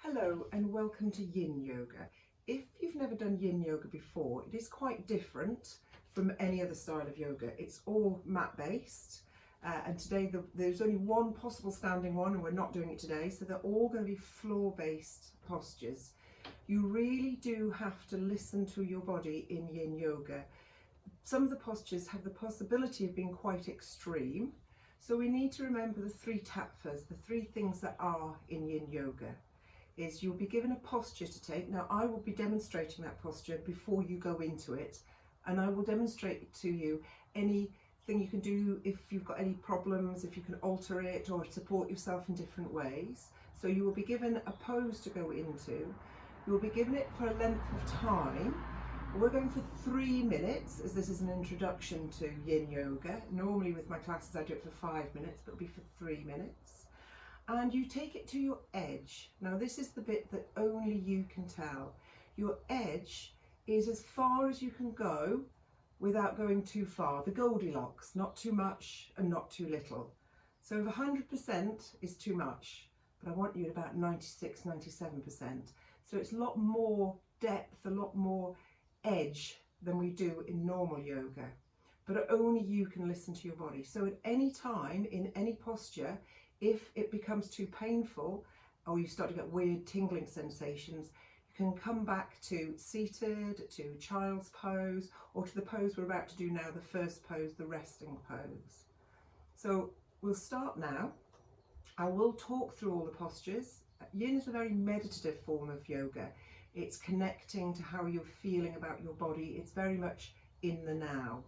Hello and welcome to Yin Yoga. If you've never done Yin Yoga before, it is quite different from any other style of yoga. It's all mat based and today there's only one possible standing one and we're not doing it today, so they're all going to be floor based postures. You really do have to listen to your body in Yin Yoga. Some of the postures have the possibility of being quite extreme, so we need to remember the three tattvas, the three things that are in Yin Yoga. Is you'll be given a posture to take. Now I will be demonstrating that posture before you go into it, and I will demonstrate to you anything you can do if you've got any problems, if you can alter it or support yourself in different ways. So you will be given a pose to go into. You'll be given it for a length of time. We're going for 3 minutes, as this is an introduction to Yin Yoga. Normally with my classes I do it for 5 minutes, but it'll be for 3 minutes. And you take it to your edge. Now this is the bit that only you can tell. Your edge is as far as you can go without going too far. The Goldilocks, not too much and not too little. So if 100% is too much, but I want you at about 96, 97%. So it's a lot more depth, a lot more edge than we do in normal yoga. But only you can listen to your body. So at any time, in any posture, if it becomes too painful or you start to get weird tingling sensations, you can come back to seated, to child's pose, or to the pose we're about to do now, the first pose, the resting pose. So we'll start now. I will talk through all the postures. Yin is a very meditative form of yoga. It's connecting to how you're feeling about your body. It's very much in the now.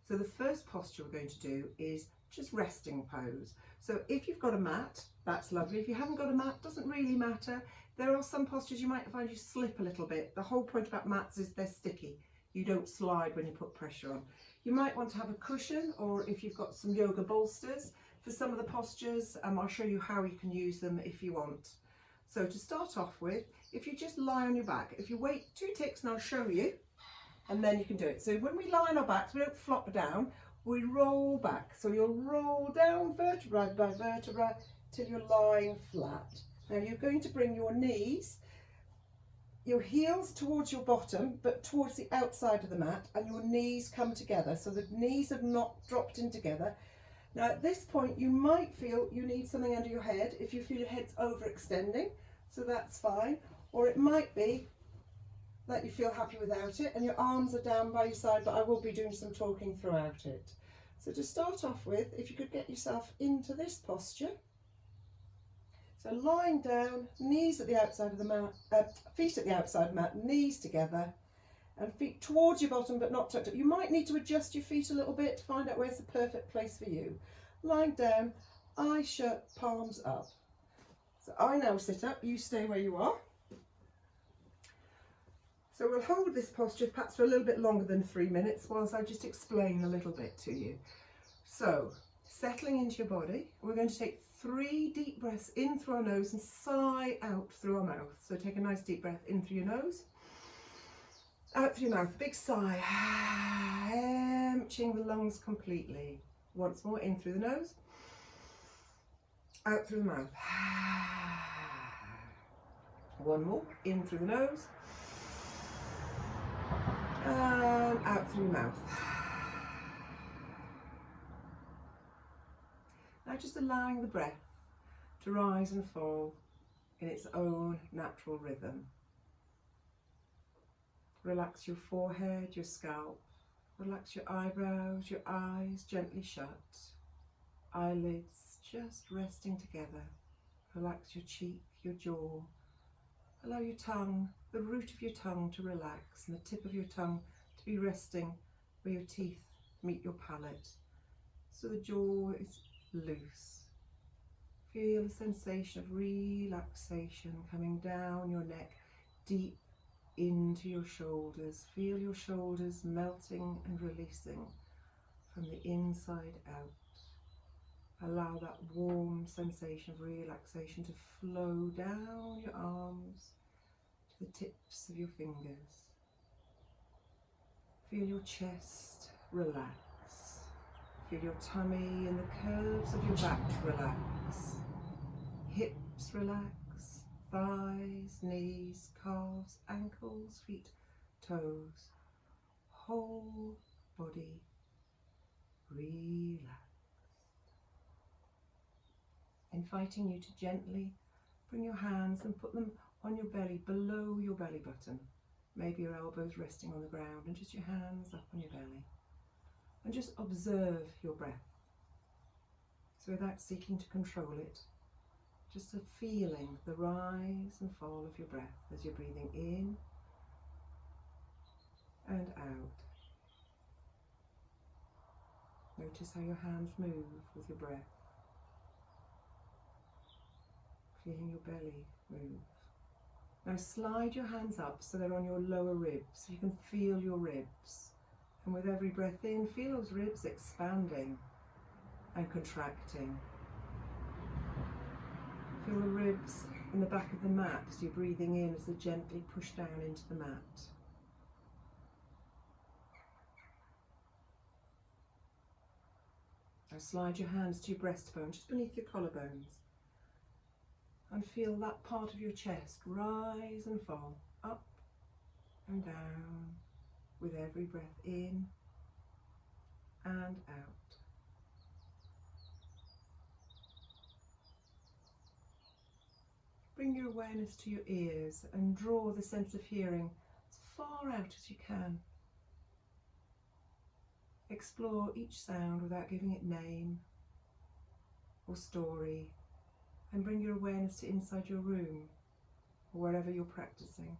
So the first posture we're going to do is just resting pose. So if you've got a mat, that's lovely. If you haven't got a mat, doesn't really matter. There are some postures you might find you slip a little bit. The whole point about mats is they're sticky. You don't slide when you put pressure on. You might want to have a cushion, or if you've got some yoga bolsters for some of the postures, I'll show you how you can use them if you want. So to start off with, if you just lie on your back, if you wait 2 ticks and I'll show you, and then you can do it. So when we lie on our backs, we don't flop down, we roll back. So you'll roll down vertebra by vertebra till you're lying flat. Now you're going to bring your knees, your heels towards your bottom, but towards the outside of the mat, and your knees come together. So the knees have not dropped in together. Now at this point, you might feel you need something under your head if you feel your head's overextending, so that's fine. Or it might be that you feel happy without it and your arms are down by your side, but I will be doing some talking throughout it. So to start off with, if you could get yourself into this posture. So lying down, knees at the outside of the mat, feet at the outside of the mat, knees together and feet towards your bottom but not tucked up. You might need to adjust your feet a little bit to find out where's the perfect place for you. Lying down, eyes shut, palms up. So I now sit up, you stay where you are. So we'll hold this posture perhaps for a little bit longer than 3 minutes whilst I just explain a little bit to you. So settling into your body, we're going to take 3 deep breaths in through our nose and sigh out through our mouth. So take a nice deep breath in through your nose, out through your mouth, big sigh, emptying the lungs completely. Once more, in through the nose, out through the mouth. One more, in through the nose, and out through your mouth. Now just allowing the breath to rise and fall in its own natural rhythm. Relax your forehead, your scalp. Relax your eyebrows, your eyes gently shut. Eyelids just resting together. Relax your cheek, your jaw. Allow your tongue, the root of your tongue to relax and the tip of your tongue to be resting where your teeth meet your palate. So the jaw is loose. Feel the sensation of relaxation coming down your neck, deep into your shoulders. Feel your shoulders melting and releasing from the inside out. Allow that warm sensation of relaxation to flow down your arms to the tips of your fingers. Feel your chest relax. Feel your tummy and the curves of your back relax. Hips relax. thighs, knees, calves, ankles, feet, toes. Whole body relaxed. Inviting you to gently bring your hands and put them on your belly, below your belly button. Maybe your elbows resting on the ground and just your hands up on your belly. And just observe your breath. So without seeking to control it, just a feeling the rise and fall of your breath as you're breathing in and out. Notice how your hands move with your breath. Feeling your belly move. Now slide your hands up so they're on your lower ribs, so you can feel your ribs. And with every breath in, feel those ribs expanding and contracting. Feel the ribs in the back of the mat as you're breathing in, as they gently push down into the mat. Now slide your hands to your breastbone, just beneath your collarbones. And feel that part of your chest rise and fall, up and down, with every breath in and out. Bring your awareness to your ears and draw the sense of hearing as far out as you can. Explore each sound without giving it name or story, and bring your awareness to inside your room or wherever you're practicing,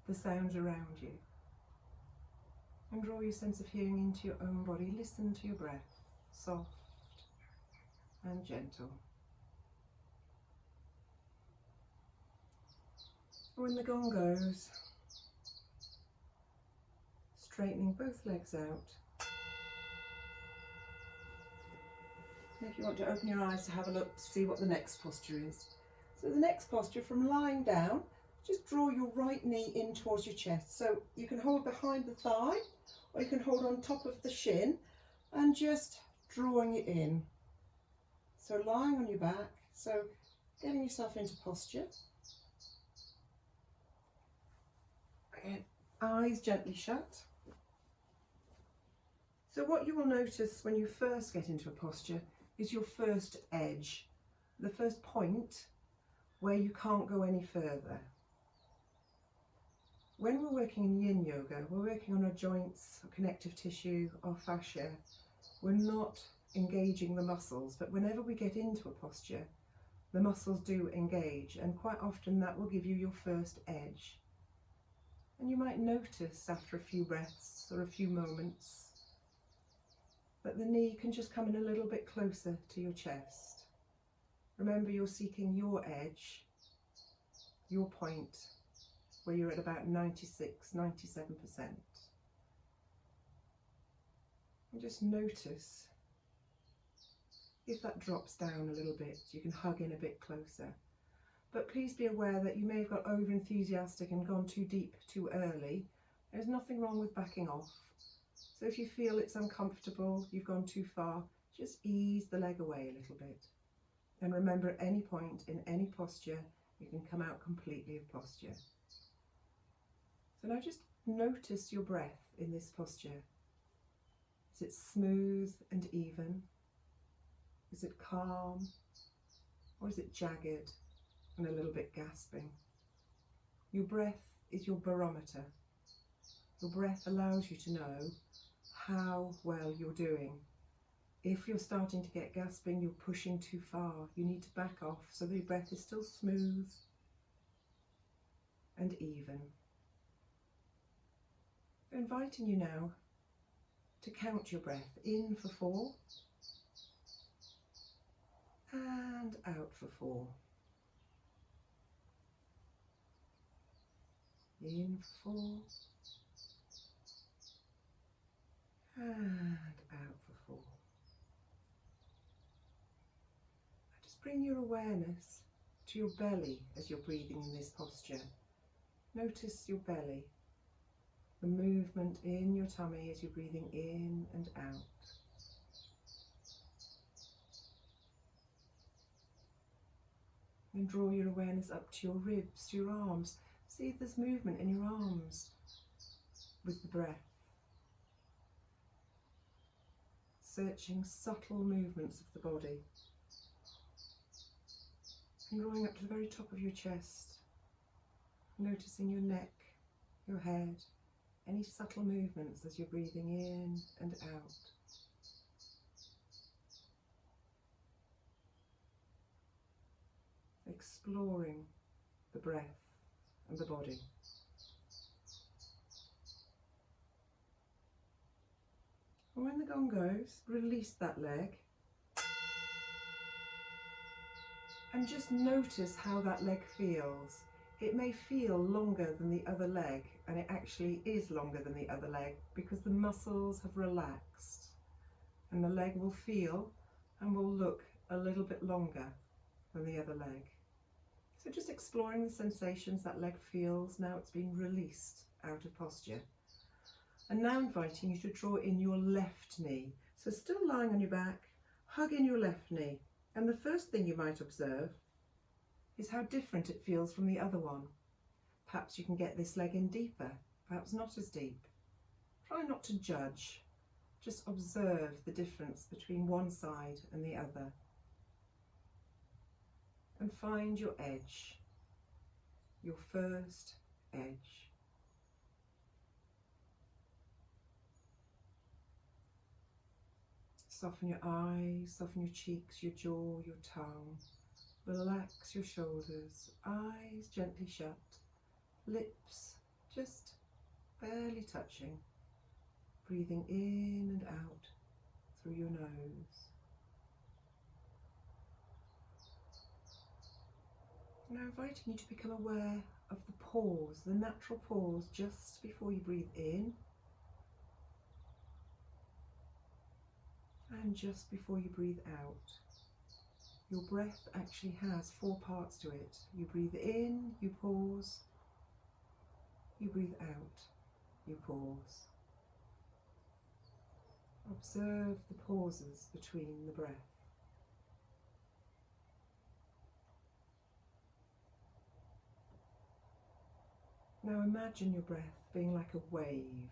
the sounds around you. And draw your sense of hearing into your own body. Listen to your breath, soft and gentle. When the gong goes, straightening both legs out. And if you want to open your eyes to have a look to see what the next posture is. So the next posture, from lying down, just draw your right knee in towards your chest. So you can hold behind the thigh, or you can hold on top of the shin and just drawing it in. So lying on your back, so getting yourself into posture. Again, eyes gently shut. So what you will notice when you first get into a posture is your first edge, the first point where you can't go any further. When we're working in Yin Yoga, we're working on our joints, our connective tissue, our fascia. We're not engaging the muscles, but whenever we get into a posture, the muscles do engage, and quite often that will give you your first edge. And you might notice after a few breaths or a few moments that the knee can just come in a little bit closer to your chest. Remember, you're seeking your edge, your point, where you're at about 96, 97%. And just notice if that drops down a little bit, you can hug in a bit closer. But please be aware that you may have got over enthusiastic and gone too deep too early. There's nothing wrong with backing off. So if you feel it's uncomfortable, you've gone too far, just ease the leg away a little bit. And remember, at any point in any posture, you can come out completely of posture. So now just notice your breath in this posture. Is it smooth and even? Is it calm? Or is it jagged and a little bit gasping? Your breath is your barometer. Your breath allows you to know how well you're doing. If you're starting to get gasping, you're pushing too far. You need to back off so that your breath is still smooth and even. I'm inviting you now to count your breath in for 4 and out for 4. In for 4 and out for 4. Now just bring your awareness to your belly as you're breathing in this posture. Notice your belly, the movement in your tummy as you're breathing in and out. And draw your awareness up to your ribs, to your arms. See if there's movement in your arms with the breath. Searching subtle movements of the body. And drawing up to the very top of your chest. Noticing your neck, your head, any subtle movements as you're breathing in and out. Exploring the breath and the body. And when the gong goes, release that leg and just notice how that leg feels. It may feel longer than the other leg, and it actually is longer than the other leg because the muscles have relaxed, and the leg will feel and will look a little bit longer than the other leg. So just exploring the sensations that leg feels now it's been released out of posture. And now inviting you to draw in your left knee. So still lying on your back, hug in your left knee. And the first thing you might observe is how different it feels from the other one. Perhaps you can get this leg in deeper, perhaps not as deep. Try not to judge, just observe the difference between one side and the other. And find your edge, your first edge. Soften your eyes, soften your cheeks, your jaw, your tongue. Relax your shoulders, eyes gently shut, lips just barely touching. Breathing in and out through your nose. Now inviting you to become aware of the pause, the natural pause just before you breathe in and just before you breathe out. Your breath actually has 4 parts to it. You breathe in, you pause. You breathe out, you pause. Observe the pauses between the breath. Now imagine your breath being like a wave.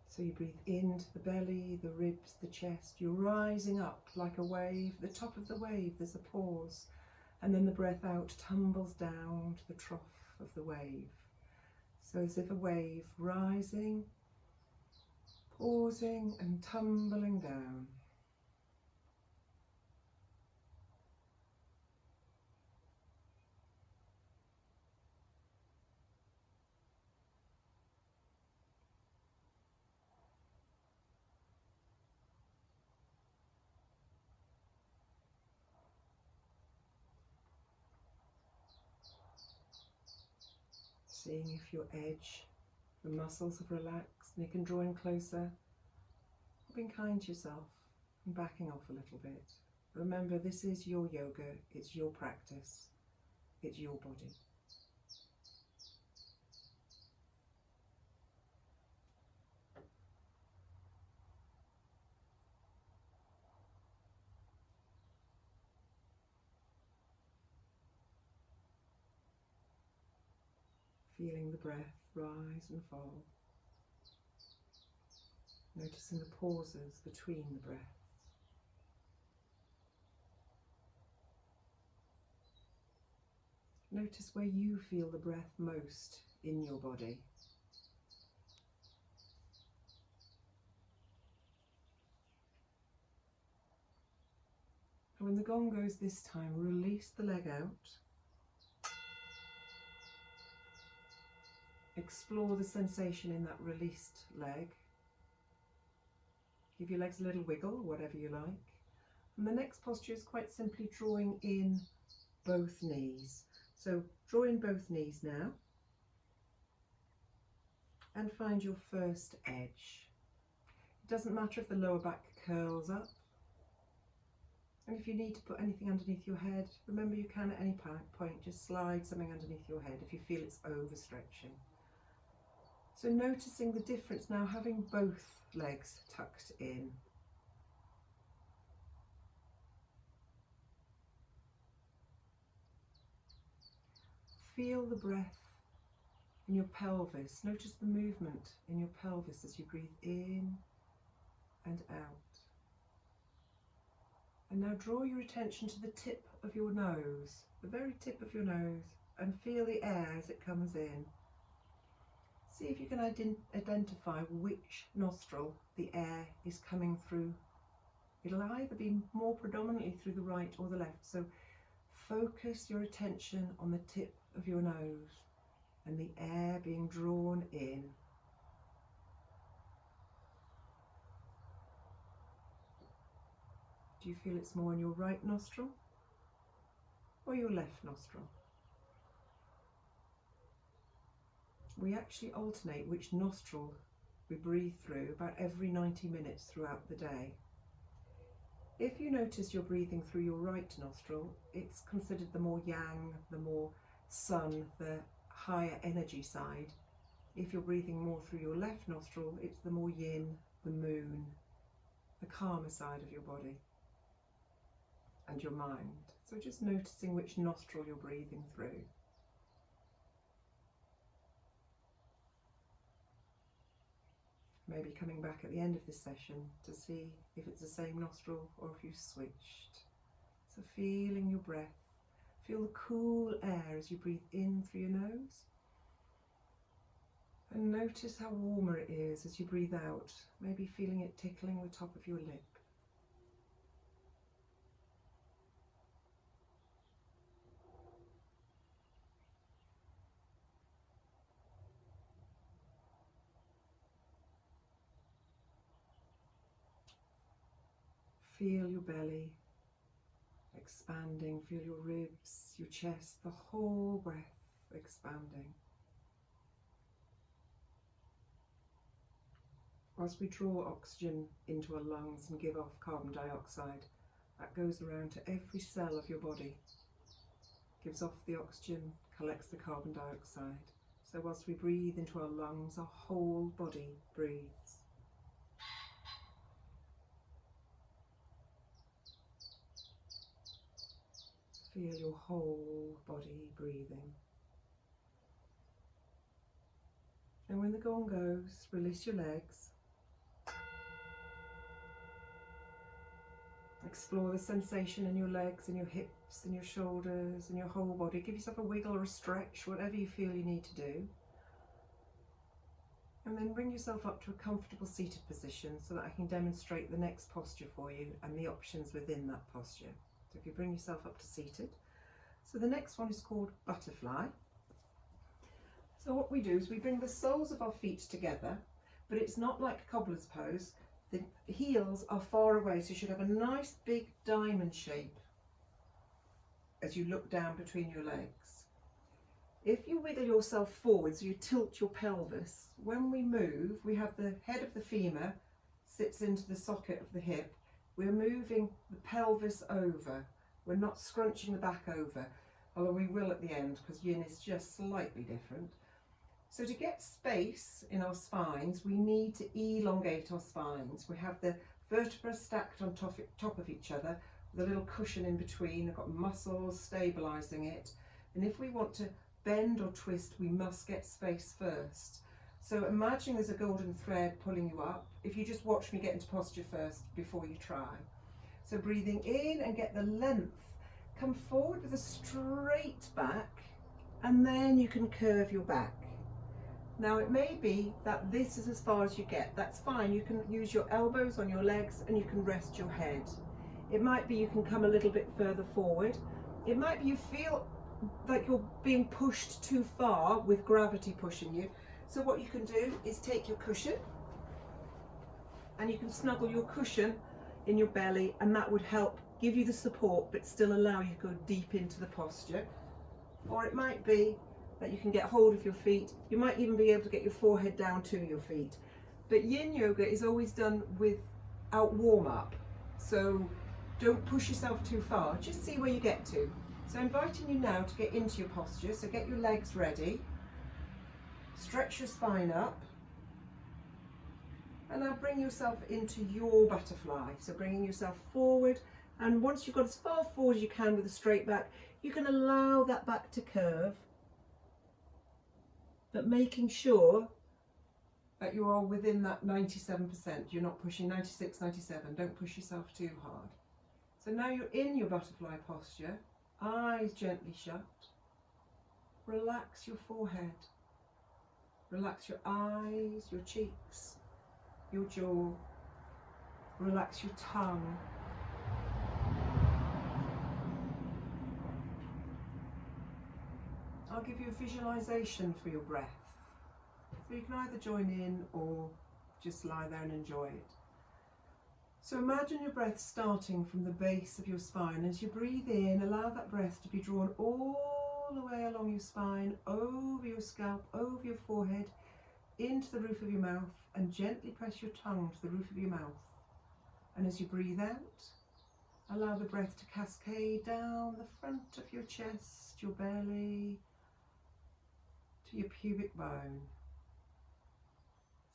So you breathe into the belly, the ribs, the chest. You're rising up like a wave. At the top of the wave there's a pause. And then the breath out tumbles down to the trough of the wave. So as if a wave rising, pausing and tumbling down. Seeing if your edge, the muscles have relaxed and you can draw in closer. Being kind to yourself and backing off a little bit. Remember, this is your yoga, it's your practice, it's your body. Feeling the breath rise and fall. Noticing the pauses between the breaths. Notice where you feel the breath most in your body. And when the gong goes this time, release the leg out. Explore the sensation in that released leg. Give your legs a little wiggle, whatever you like. And the next posture is quite simply drawing in both knees. So draw in both knees now and find your first edge. It doesn't matter if the lower back curls up. And if you need to put anything underneath your head, remember you can at any point just slide something underneath your head if you feel it's overstretching. So noticing the difference now, having both legs tucked in. feel the breath in your pelvis. Notice the movement in your pelvis as you breathe in and out. And now draw your attention to the tip of your nose, the very tip of your nose, and feel the air as it comes in. See if you can identify which nostril the air is coming through. It'll either be more predominantly through the right or the left, so focus your attention on the tip of your nose and the air being drawn in. Do you feel it's more in your right nostril or your left nostril? We actually alternate which nostril we breathe through about every 90 minutes throughout the day. If you notice you're breathing through your right nostril, it's considered the more yang, the more sun, the higher energy side. If you're breathing more through your left nostril, it's the more yin, the moon, the calmer side of your body and your mind. So just noticing which nostril you're breathing through. Maybe coming back at the end of this session to see if it's the same nostril or if you've switched. So feeling your breath, feel the cool air as you breathe in through your nose. And notice how warmer it is as you breathe out, maybe feeling it tickling the top of your lip. Feel your belly expanding, feel your ribs, your chest, the whole breath expanding. Whilst we draw oxygen into our lungs and give off carbon dioxide, that goes around to every cell of your body, gives off the oxygen, collects the carbon dioxide. So whilst we breathe into our lungs, our whole body breathes. Feel your whole body breathing. And when the gong goes, release your legs. Explore the sensation in your legs, in your hips, in your shoulders, in your whole body. Give yourself a wiggle or a stretch, whatever you feel you need to do. And then bring yourself up to a comfortable seated position so that I can demonstrate the next posture for you and the options within that posture. So if you bring yourself up to seated. So the next one is called butterfly. So what we do is we bring the soles of our feet together, but it's not like a cobbler's pose. The heels are far away, so you should have a nice big diamond shape as you look down between your legs. If you wiggle yourself forward, so you tilt your pelvis, when we move, we have the head of the femur sits into the socket of the hip. We're moving the pelvis over. We're not scrunching the back over, although we will at the end because yin is just slightly different. So to get space in our spines, we need to elongate our spines. We have the vertebrae stacked on top of each other with a little cushion in between. I've got muscles stabilising it. And if we want to bend or twist, we must get space first. So imagine there's a golden thread pulling you up. If you just watch me get into posture first before you try. So breathing in and get the length. Come forward with a straight back, and then you can curve your back. Now it may be that this is as far as you get. That's fine. You can use your elbows on your legs and you can rest your head. It might be you can come a little bit further forward. It might be you feel like you're being pushed too far with gravity pushing you. So what you can do is take your cushion and you can snuggle your cushion in your belly, and that would help give you the support but still allow you to go deep into the posture. Or it might be that you can get hold of your feet. You might even be able to get your forehead down to your feet. But yin yoga is always done without warm up. So don't push yourself too far. Just see where you get to. So I'm inviting you now to get into your posture. So get your legs ready. Stretch your spine up. And now bring yourself into your butterfly. So bringing yourself forward. And once you've got as far forward as you can with a straight back, you can allow that back to curve. but making sure that you are within that 97%. You're not pushing 96, 97. Don't push yourself too hard. So now you're in your butterfly posture, eyes gently shut. Relax your forehead. Relax your eyes, your cheeks, your jaw. Relax your tongue. I'll give you a visualization for your breath. So you can either join in or just lie there and enjoy it. So imagine your breath starting from the base of your spine. As you breathe in, allow that breath to be drawn all the way along your spine, over your scalp, over your forehead, into the roof of your mouth, and gently press your tongue to the roof of your mouth. And as you breathe out, allow the breath to cascade down the front of your chest, your belly, to your pubic bone.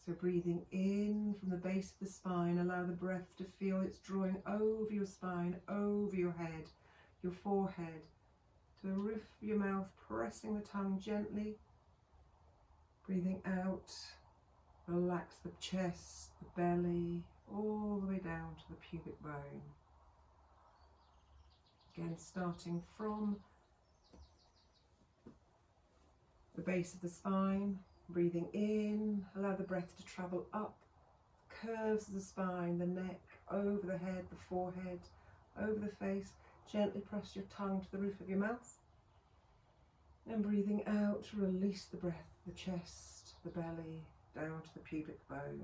So breathing in from the base of the spine, allow the breath to feel it's drawing over your spine, over your head, your forehead, to the roof of your mouth, pressing the tongue gently. Breathing out, relax the chest, the belly, all the way down to the pubic bone. Again, starting from the base of the spine, breathing in, allow the breath to travel up, curves of the spine, the neck, over the head, the forehead, over the face. Gently press your tongue to the roof of your mouth. And breathing out, release the breath, the chest, the belly, down to the pubic bone.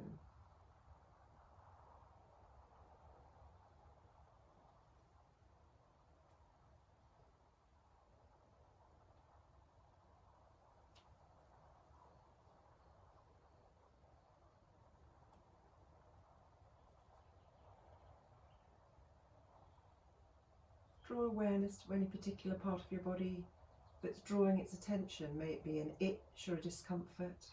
Draw awareness to any particular part of your body that's drawing its attention. May it be an itch or a discomfort.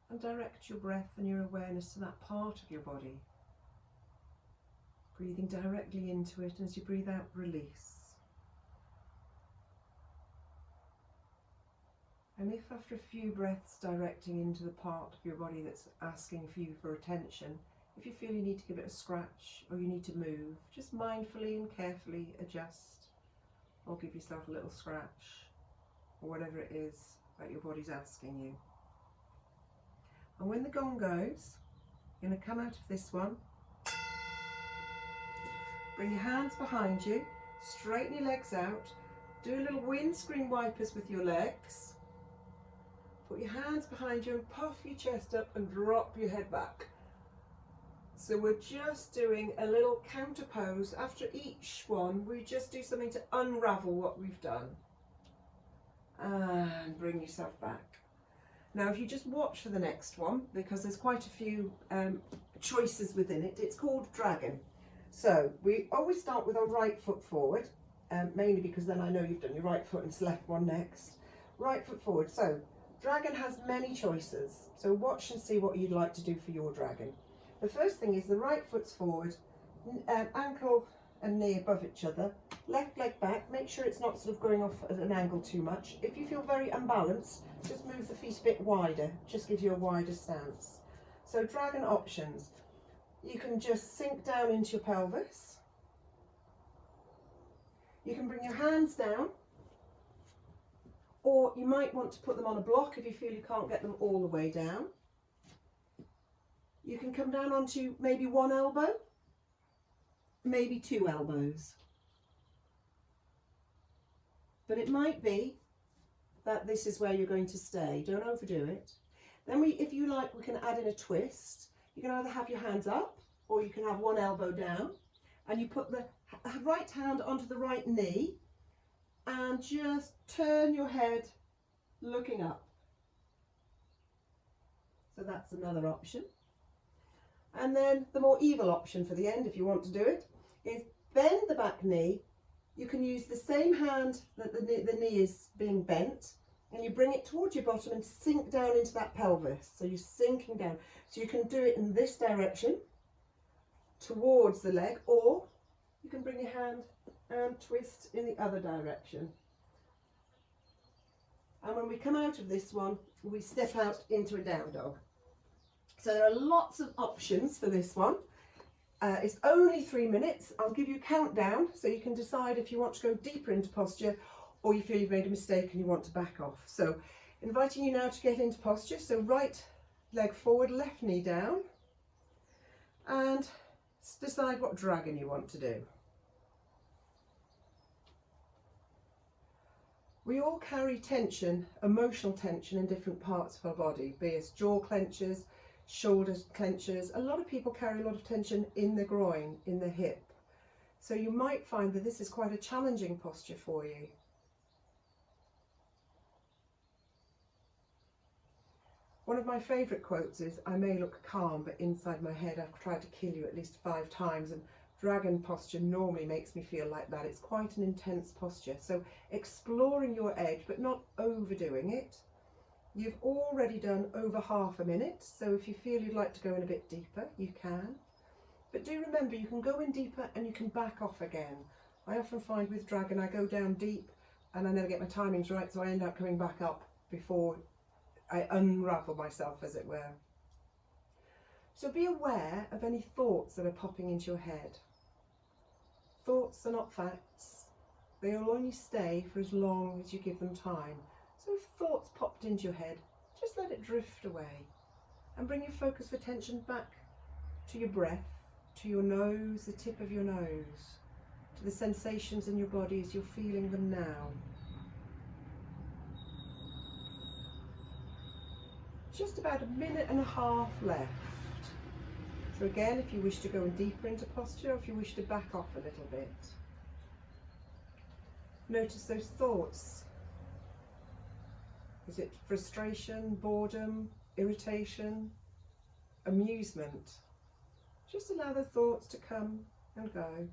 And direct your breath and your awareness to that part of your body. Breathing directly into it, and as you breathe out, release. And if after a few breaths directing into the part of your body that's asking for you for attention, if you feel you need to give it a scratch or you need to move, just mindfully and carefully adjust or give yourself a little scratch or whatever it is that your body's asking you. And when the gong goes, you're going to come out of this one, bring your hands behind you, straighten your legs out, do a little windscreen wipers with your legs, put your hands behind you and puff your chest up and drop your head back. So we're just doing a little counter pose. After each one, we just do something to unravel what we've done. And bring yourself back. Now, if you just watch for the next one, because there's quite a few choices within it, it's called Dragon. So we always start with our right foot forward, mainly because then I know you've done your right foot and it's left one next. Right foot forward. So Dragon has many choices. So watch and see what you'd like to do for your Dragon. The first thing is the right foot's forward, ankle and knee above each other, left leg back, make sure it's not sort of going off at an angle too much. If you feel very unbalanced, just move the feet a bit wider, just gives you a wider stance. So Dragon options, you can just sink down into your pelvis, you can bring your hands down, or you might want to put them on a block if you feel you can't get them all the way down. You can come down onto maybe one elbow, maybe two elbows. But it might be that this is where you're going to stay. Don't overdo it. Then if you like, we can add in a twist. You can either have your hands up or you can have one elbow down, and you put the right hand onto the right knee and just turn your head looking up. So that's another option. And then the more evil option for the end, if you want to do it, is bend the back knee. You can use the same hand that the knee is being bent, and you bring it towards your bottom and sink down into that pelvis. So you're sinking down. So you can do it in this direction, towards the leg, or you can bring your hand and twist in the other direction. And when we come out of this one, we step out into a down dog. So there are lots of options for this one. It's only 3 minutes. I'll give you a countdown so you can decide if you want to go deeper into posture or you feel you've made a mistake and you want to back off. So inviting you now to get into posture. So right leg forward, left knee down, and decide what dragon you want to do. We all carry tension, emotional tension in different parts of our body, be it jaw clenches, shoulder clenches. A lot of people carry a lot of tension in the groin, in the hip. So you might find that this is quite a challenging posture for you. One of my favourite quotes is, "I may look calm, but inside my head I've tried to kill you at least 5 times." And dragon posture normally makes me feel like that. It's quite an intense posture. So exploring your edge, but not overdoing it. You've already done over half a minute, so if you feel you'd like to go in a bit deeper, you can. But do remember, you can go in deeper and you can back off again. I often find with dragon, I go down deep and I never get my timings right, so I end up coming back up before I unravel myself, as it were. So be aware of any thoughts that are popping into your head. Thoughts are not facts. They will only stay for as long as you give them time. So if thoughts popped into your head, just let it drift away and bring your focus of attention back to your breath, to your nose, the tip of your nose, to the sensations in your body as you're feeling them now. Just about 1.5 minutes left. So again, if you wish to go deeper into posture, or if you wish to back off a little bit. Notice those thoughts. Is it frustration, boredom, irritation, amusement? Just allow the thoughts to come and go.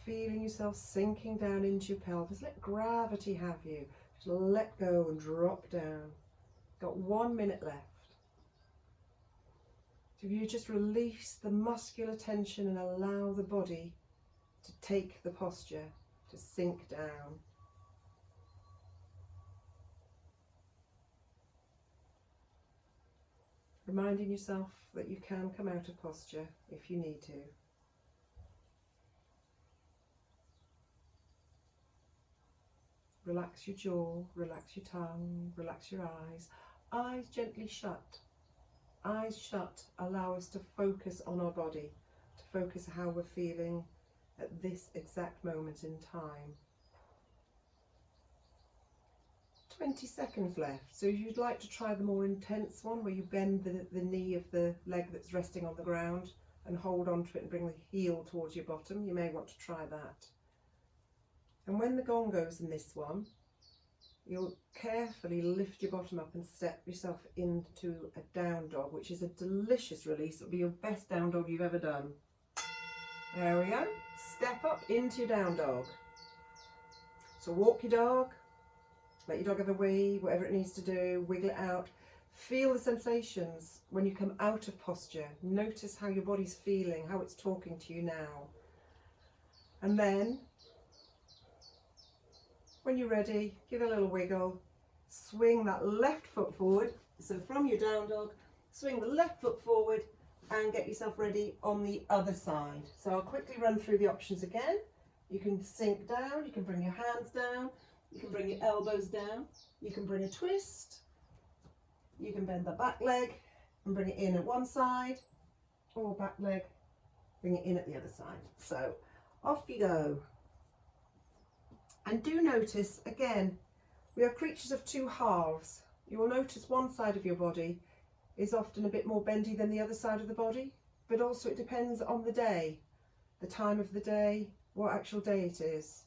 Feeling yourself sinking down into your pelvis. Let gravity have you. Just let go and drop down. Got 1 minute left. So if you just release the muscular tension and allow the body to take the posture, to sink down. Reminding yourself that you can come out of posture if you need to. Relax your jaw, relax your tongue, relax your eyes. Eyes gently shut. Eyes shut allow us to focus on our body, to focus how we're feeling at this exact moment in time. 20 seconds left. So if you'd like to try the more intense one, where you bend the knee of the leg that's resting on the ground and hold on to it and bring the heel towards your bottom, you may want to try that. And when the gong goes in this one, you'll carefully lift your bottom up and set yourself into a down dog, which is a delicious release. It'll be your best down dog you've ever done. There we go. Step up into your down dog. So walk your dog, let your dog have a wee, whatever it needs to do, wiggle it out. Feel the sensations when you come out of posture. Notice how your body's feeling, how it's talking to you now. And then, when you're ready, give it a little wiggle, swing that left foot forward. So from your down dog, swing the left foot forward and get yourself ready on the other side. So I'll quickly run through the options again. You can sink down, you can bring your hands down, you can bring your elbows down, you can bring a twist, you can bend the back leg and bring it in at one side, or back leg, bring it in at the other side. So off you go. And do notice, again, we are creatures of two halves. You will notice one side of your body is often a bit more bendy than the other side of the body, but also it depends on the day, the time of the day, what actual day it is.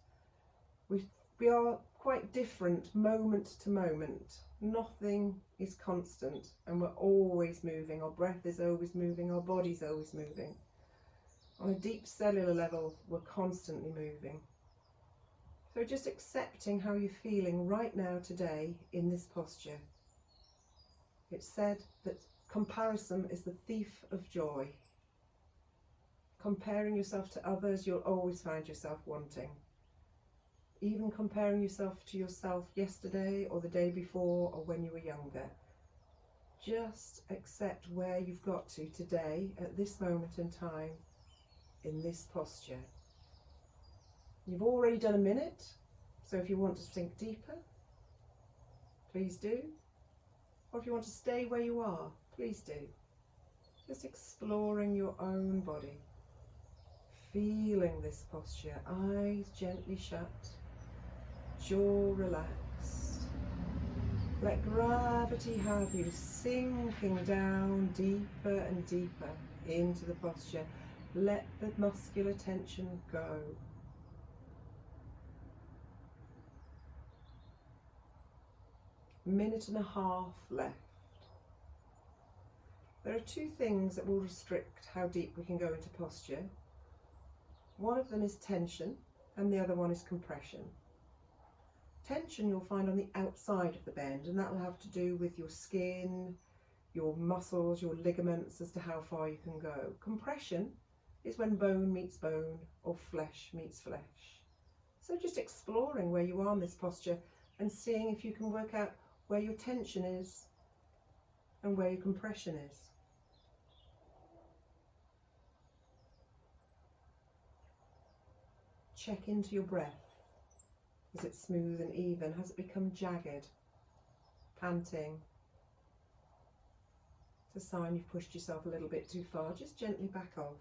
We are quite different moment to moment. Nothing is constant and we're always moving. Our breath is always moving, our body's always moving. On a deep cellular level, we're constantly moving. So just accepting how you're feeling right now today in this posture. It's said that comparison is the thief of joy. Comparing yourself to others, you'll always find yourself wanting. Even comparing yourself to yourself yesterday or the day before or when you were younger. Just accept where you've got to today at this moment in time in this posture. You've already done a minute, so if you want to sink deeper, please do. Or if you want to stay where you are, please do. Just exploring your own body. Feeling this posture, eyes gently shut, jaw relaxed. Let gravity have you sinking down deeper and deeper into the posture. Let the muscular tension go. Minute and a half left. There are two things that will restrict how deep we can go into posture. One of them is tension and the other one is compression. Tension you'll find on the outside of the bend, and that will have to do with your skin, your muscles, your ligaments as to how far you can go. Compression is when bone meets bone or flesh meets flesh. So just exploring where you are in this posture and seeing if you can work out where your tension is and where your compression is. Check into your breath. Is it smooth and even? Has it become jagged? Panting? It's a sign you've pushed yourself a little bit too far. Just gently back off.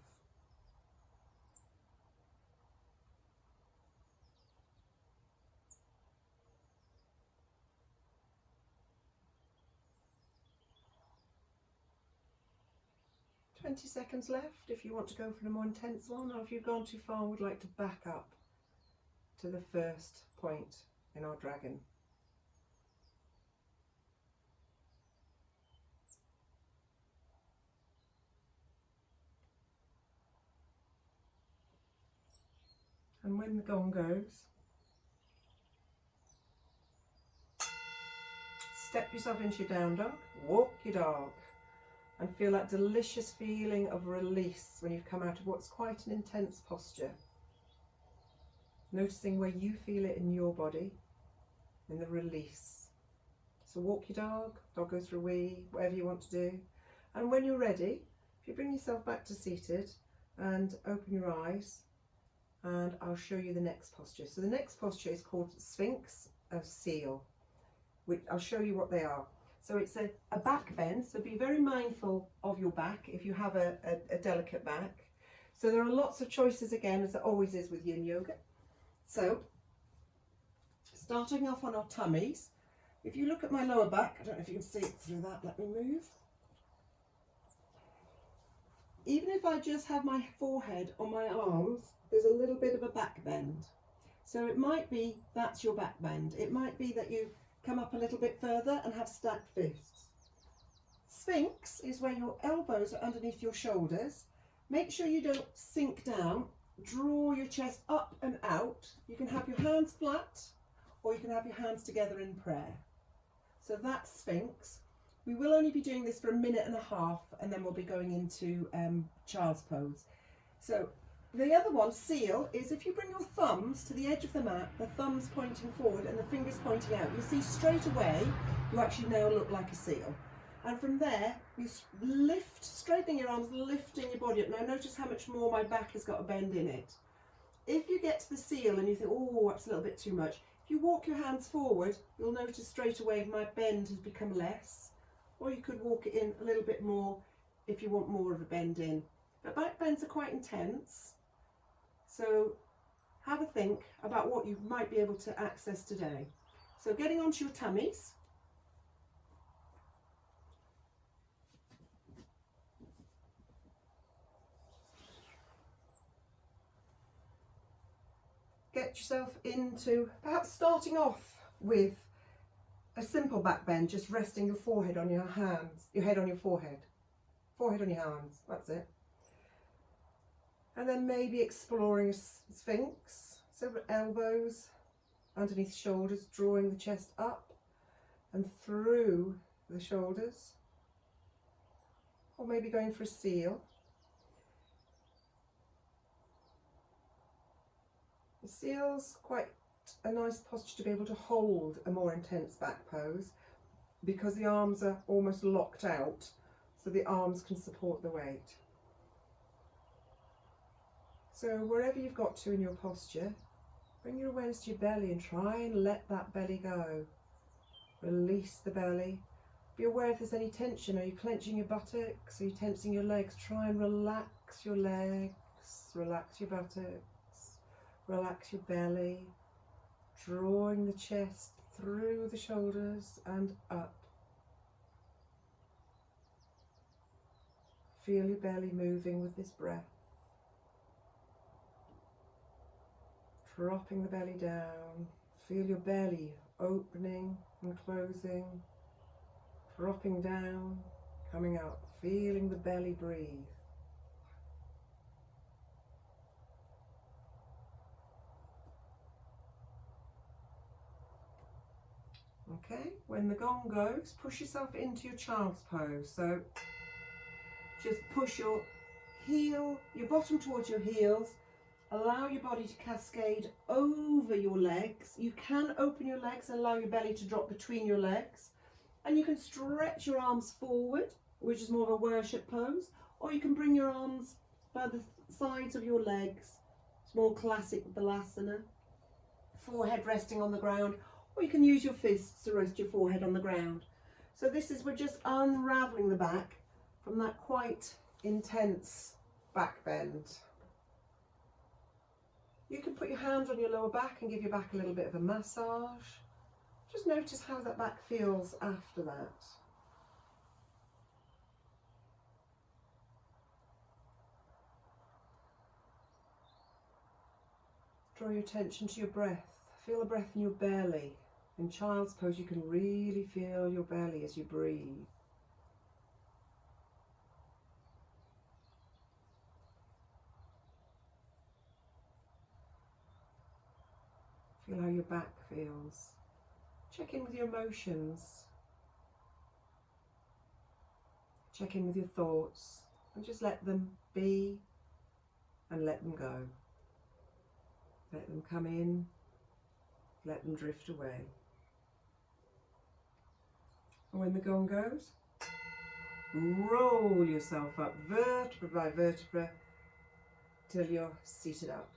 "20 seconds left if you want to go for a more intense one, or if you've gone too far and would like to back up to the first point in our dragon. And when the gong goes, step yourself into your down dog, walk your dog, and feel that delicious feeling of release when you've come out of what's quite an intense posture. Noticing where you feel it in your body, in the release. So walk your dog, dog goes for a wee, whatever you want to do. And when you're ready, if you bring yourself back to seated and open your eyes, and I'll show you the next posture. So the next posture is called Sphinx of Seal, which I'll show you what they are. So it's a back bend, so be very mindful of your back if you have a delicate back. So there are lots of choices again, as there always is with Yin Yoga. So, starting off on our tummies, if you look at my lower back, I don't know if you can see it through that, let me move. Even if I just have my forehead on my arms, there's a little bit of a back bend. So it might be that's your back bend. It might be that you come up a little bit further and have stacked fists. Sphinx is where your elbows are underneath your shoulders. Make sure you don't sink down. Draw your chest up and out. You can have your hands flat or you can have your hands together in prayer. So that's Sphinx. We will only be doing this for a minute and a half and then we'll be going into child's pose. So the other one, Seal, is if you bring your thumbs to the edge of the mat, the thumbs pointing forward and the fingers pointing out, you see straight away you actually now look like a seal. And from there, you lift, straightening your arms, lifting your body up. Now notice how much more my back has got a bend in it. If you get to the seal and you think, oh, that's a little bit too much, if you walk your hands forward, you'll notice straight away my bend has become less. Or you could walk it in a little bit more if you want more of a bend in. But back bends are quite intense. So have a think about what you might be able to access today. So getting onto your tummies. Get yourself into, perhaps starting off with a simple back bend, just resting your forehead on your hands, your head on your forehead, forehead on your hands, that's it. And then maybe exploring a Sphinx, so elbows underneath shoulders, drawing the chest up and through the shoulders. Or maybe going for a seal. It feels quite a nice posture to be able to hold a more intense back pose because the arms are almost locked out, so the arms can support the weight. So wherever you've got to in your posture, bring your awareness to your belly and try and let that belly go. Release the belly. Be aware if there's any tension. Are you clenching your buttocks? Are you tensing your legs? Try and relax your legs, relax your buttocks, relax your belly, drawing the chest through the shoulders and up. Feel your belly moving with this breath. Dropping the belly down. Feel your belly opening and closing. Dropping down, coming out. Feeling the belly breathe. Okay, when the gong goes, push yourself into your child's pose. So just push your bottom towards your heels. Allow your body to cascade over your legs. You can open your legs and allow your belly to drop between your legs. And you can stretch your arms forward, which is more of a worship pose. Or you can bring your arms by the sides of your legs. It's more classic Balasana. Forehead resting on the ground. Or you can use your fists to rest your forehead on the ground. So we're just unraveling the back from that quite intense back bend. You can put your hands on your lower back and give your back a little bit of a massage. Just notice how that back feels after that. Draw your attention to your breath. Feel the breath in your belly. In child's pose, you can really feel your belly as you breathe. Feel how your back feels. Check in with your emotions. Check in with your thoughts and just let them be and let them go. Let them come in, let them drift away. And when the gong goes, roll yourself up vertebra by vertebra till you're seated up.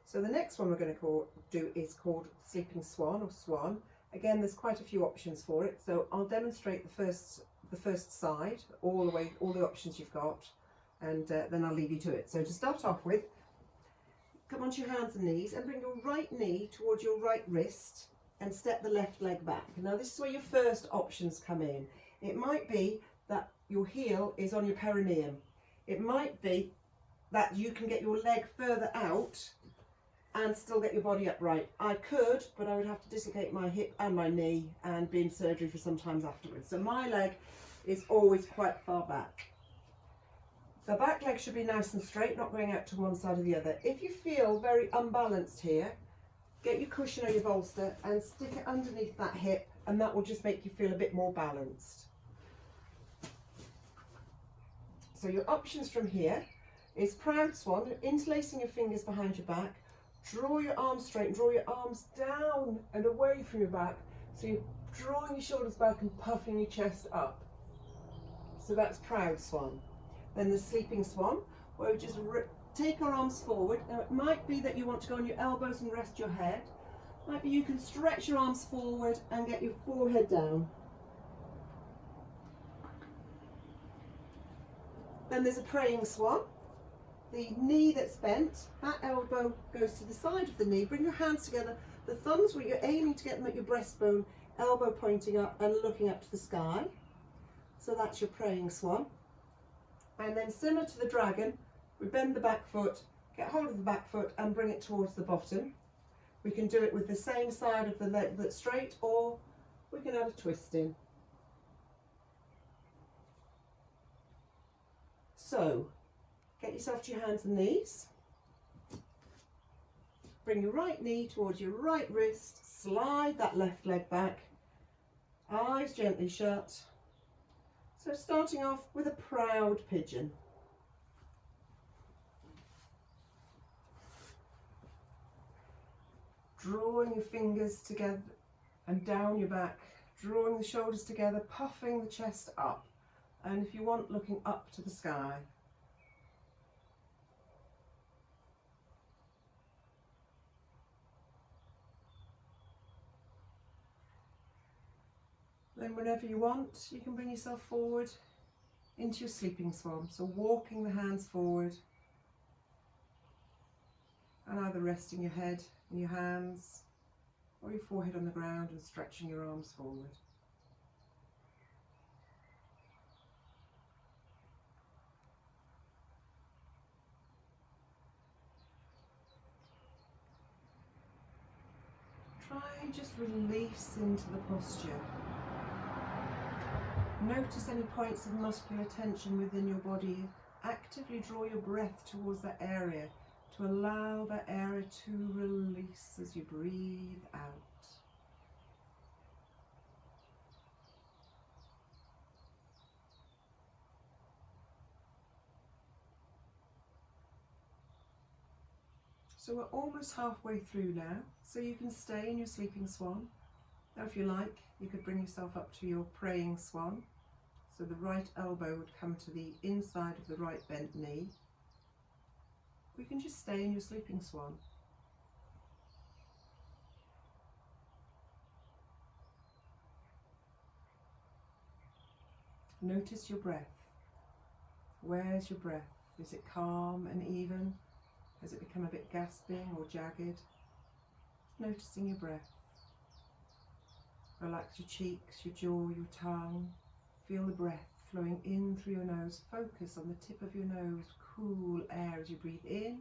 So the next one we're going to do is called Sleeping Swan or Swan. Again, there's quite a few options for it. So I'll demonstrate the first side, all the options you've got, and then I'll leave you to it. So to start off with, come onto your hands and knees and bring your right knee towards your right wrist and step the left leg back. Now this is where your first options come in. It might be that your heel is on your perineum. It might be that you can get your leg further out and still get your body upright. I could, but I would have to dislocate my hip and my knee and be in surgery for some time afterwards. So my leg is always quite far back. The back leg should be nice and straight, not going out to one side or the other. If you feel very unbalanced here, get your cushion or your bolster and stick it underneath that hip, and that will just make you feel a bit more balanced. So your options from here is Proud Swan, interlacing your fingers behind your back. Draw your arms straight and draw your arms down and away from your back. So you're drawing your shoulders back and puffing your chest up. So that's Proud Swan. Then the Sleeping Swan, where we just take our arms forward. Now it might be that you want to go on your elbows and rest your head. Might be you can stretch your arms forward and get your forehead down. Then there's a Praying Swan. The knee that's bent, that elbow goes to the side of the knee. Bring your hands together. The thumbs where you're aiming to get them at your breastbone, elbow pointing up and looking up to the sky. So that's your Praying Swan. And then similar to the dragon, we bend the back foot, get hold of the back foot and bring it towards the bottom. We can do it with the same side of the leg that's straight, or we can add a twist in. So, get yourself to your hands and knees. Bring your right knee towards your right wrist, slide that left leg back, eyes gently shut. So starting off with a proud pigeon. drawing your fingers together and down your back, drawing the shoulders together, puffing the chest up, and if you want, looking up to the sky. Then whenever you want, you can bring yourself forward into your sleeping swan. So walking the hands forward and either resting your head in your hands or your forehead on the ground and stretching your arms forward. Try and just release into the posture. Notice any points of muscular tension within your body. Actively draw your breath towards that area to allow that area to release as you breathe out. So we're almost halfway through now, so you can stay in your sleeping swan. Now if you like, you could bring yourself up to your praying swan. So the right elbow would come to the inside of the right bent knee. You can just stay in your sleeping swan. Notice your breath. Where's your breath? Is it calm and even? Has it become a bit gasping or jagged? Noticing your breath. Relax your cheeks, your jaw, your tongue. Feel the breath flowing in through your nose. Focus on the tip of your nose. Cool air as you breathe in.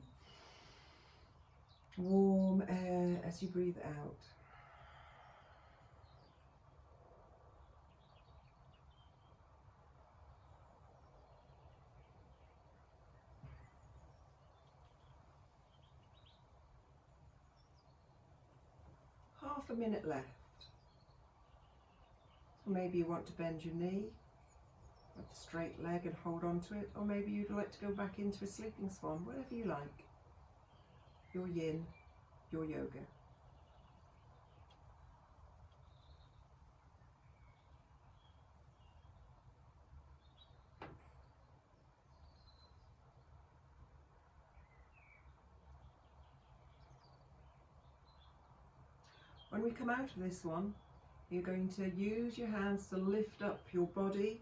Warm air as you breathe out. Half a minute left. Or maybe you want to bend your knee with a straight leg and hold on to it, or maybe you'd like to go back into a sleeping swan, whatever you like. Your yin, your yoga. When we come out of this one, you're going to use your hands to lift up your body,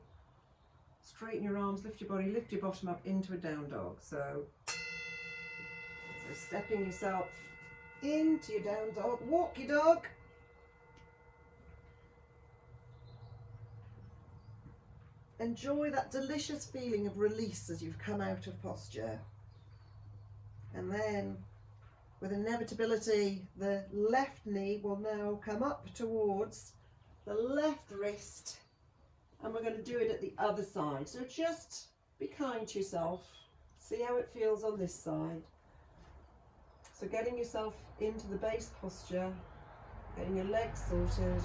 straighten your arms, lift your body, lift your bottom up into a down dog. So stepping yourself into your down dog, walk your dog. Enjoy that delicious feeling of release as you've come out of posture. And then, with inevitability, the left knee will now come up towards the left wrist, and we're going to do it at the other side. So just be kind to yourself. See how it feels on this side. So getting yourself into the base posture, getting your legs sorted,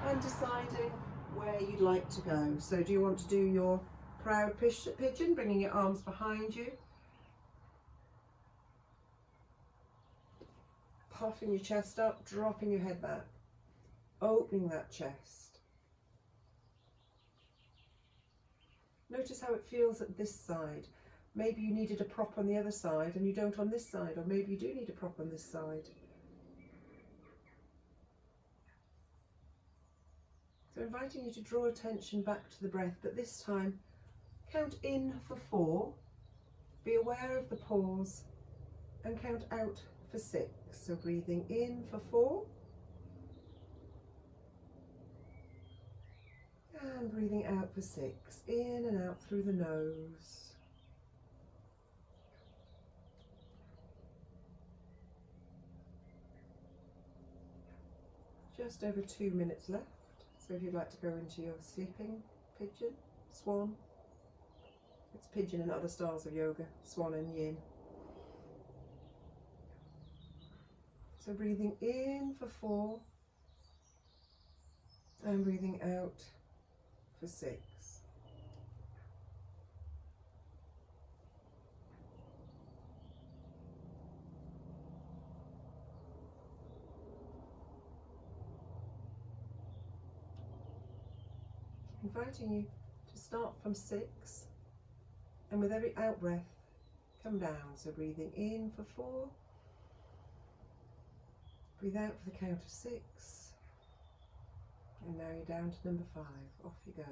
and deciding where you'd like to go. So do you want to do your proud pigeon, bringing your arms behind you, puffing your chest up, dropping your head back, opening that chest. Notice how it feels at this side. Maybe you needed a prop on the other side and you don't on this side, or maybe you do need a prop on this side. So inviting you to draw attention back to the breath, but this time count in for 4, be aware of the pause, and count out for 6. So breathing in for 4, and breathing out for 6, in and out through the nose. Just over 2 minutes left. So if you'd like to go into your sleeping pigeon, swan, it's pigeon and other styles of yoga, swan and yin. So breathing in for 4 and breathing out for 6. inviting you to start from 6, and with every out breath, come down. So breathing in for 4, breathe out for the count of 6, and now you're down to number 5. Off you go.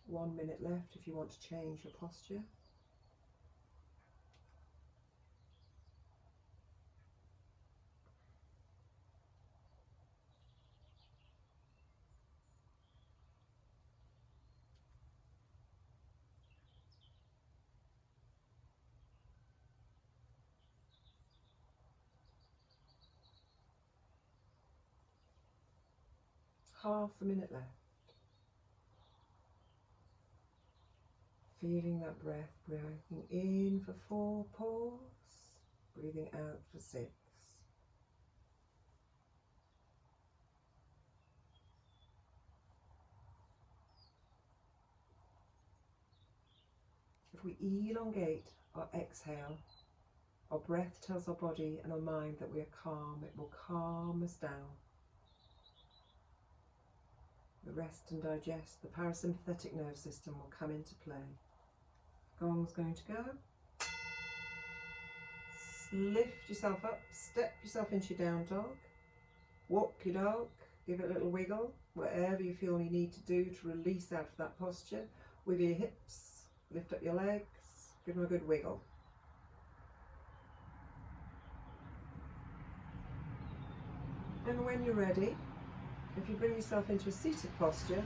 One minute left if you want to change your posture. Half a minute left. Feeling that breath, breathing in for 4, pause, breathing out for 6. If we elongate our exhale, our breath tells our body and our mind that we are calm. It will calm us down. The rest and digest, the parasympathetic nerve system will come into play. Gong's going to go. Lift yourself up, step yourself into your down dog. Walk your dog, give it a little wiggle, whatever you feel you need to do to release out of that posture. With your hips, lift up your legs, give them a good wiggle. And when you're ready, if you bring yourself into a seated posture,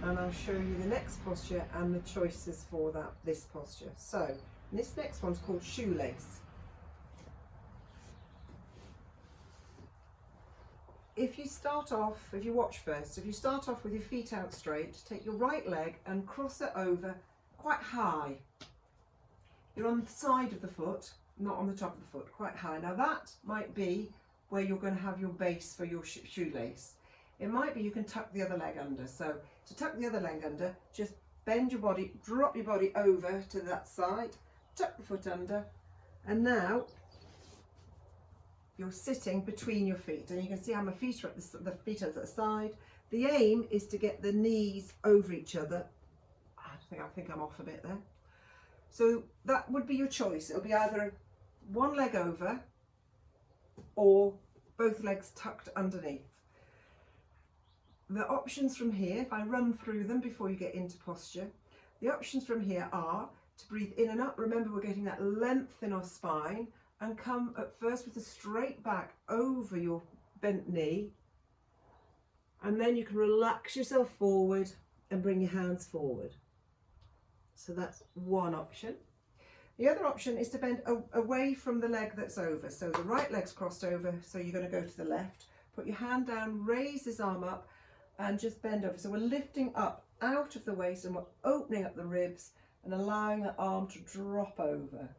and I'll show you the next posture and the choices for this posture. So, this next one's called shoelace. If you start off, if you watch first, if you start off with your feet out straight, take your right leg and cross it over quite high. You're on the side of the foot, not on the top of the foot, quite high. Now that might be where you're going to have your base for your shoelace. It might be you can tuck the other leg under. So to tuck the other leg under, just bend your body, drop your body over to that side, tuck the foot under, and now you're sitting between your feet. And you can see how my feet are at the feet are at the side. The aim is to get the knees over each other. I think I'm off a bit there. So that would be your choice. It'll be either one leg over or both legs tucked underneath. The options from here, if I run through them before you get into posture, the options from here are to breathe in and up. Remember, we're getting that length in our spine, and come at first with a straight back over your bent knee, and then you can relax yourself forward and bring your hands forward. So that's one option. The other option is to bend away from the leg that's over. So the right leg's crossed over, so you're going to go to the left. Put your hand down, raise this arm up, and just bend over. So we're lifting up out of the waist, and we're opening up the ribs and allowing the arm to drop over.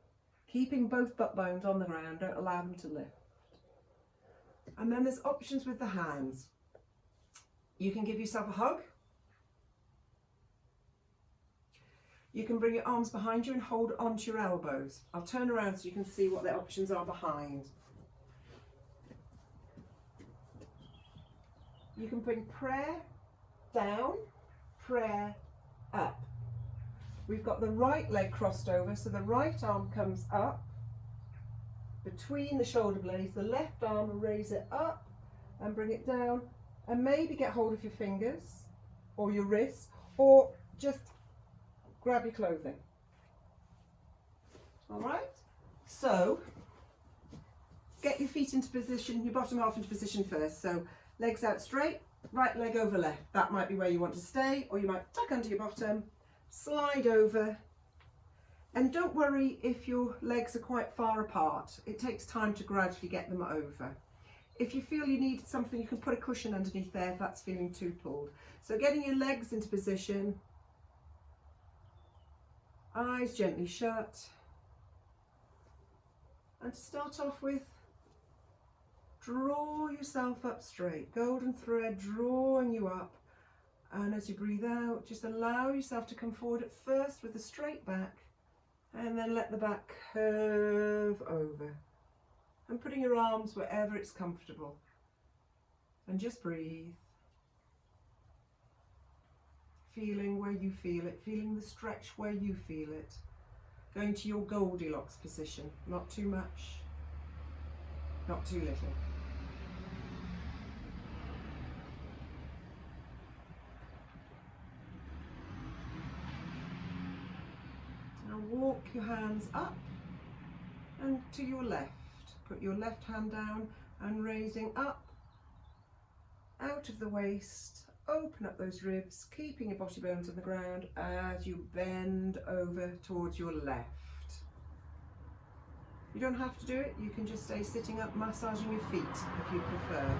Keeping both butt bones on the ground, don't allow them to lift. And then there's options with the hands. You can give yourself a hug. You can bring your arms behind you and hold onto your elbows. I'll turn around so you can see what the options are behind. You can bring prayer down, prayer up. We've got the right leg crossed over, so the right arm comes up between the shoulder blades. The left arm will raise it up and bring it down, and maybe get hold of your fingers or your wrists, or just grab your clothing. All right, so get your feet into position, your bottom half into position first. So legs out straight, right leg over left. That might be where you want to stay, or you might tuck under your bottom, slide over, and don't worry if your legs are quite far apart. It takes time to gradually get them over. If you feel you need something, you can put a cushion underneath there if that's feeling too pulled. So getting your legs into position, eyes gently shut, And to start off with, draw yourself up straight. Golden thread drawing you up. And as you breathe out, just allow yourself to come forward at first with a straight back, and then let the back curve over. And putting your arms wherever it's comfortable. And just breathe. Feeling where you feel it, feeling the stretch where you feel it. Going to your Goldilocks position, not too much, not too little. Now walk your hands up and to your left. Put your left hand down and raising up, out of the waist. Open up those ribs, keeping your body bones on the ground as you bend over towards your left. You don't have to do it, you can just stay sitting up, massaging your feet if you prefer.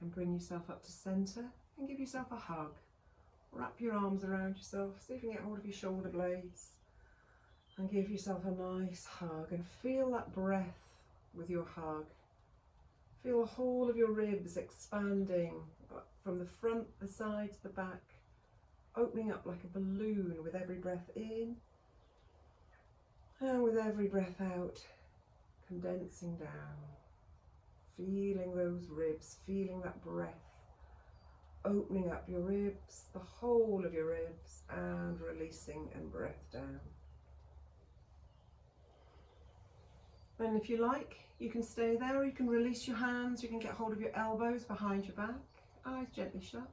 And bring yourself up to centre and give yourself a hug. Wrap your arms around yourself, see if you can get hold of your shoulder blades and give yourself a nice hug and feel that breath with your hug. Feel the whole of your ribs expanding from the front, the sides, the back, opening up like a balloon with every breath in and with every breath out, condensing down. Feeling those ribs, feeling that breath, opening up your ribs, the whole of your ribs, and releasing and breath down. And if you like, you can stay there, or you can release your hands, you can get hold of your elbows behind your back, eyes gently shut.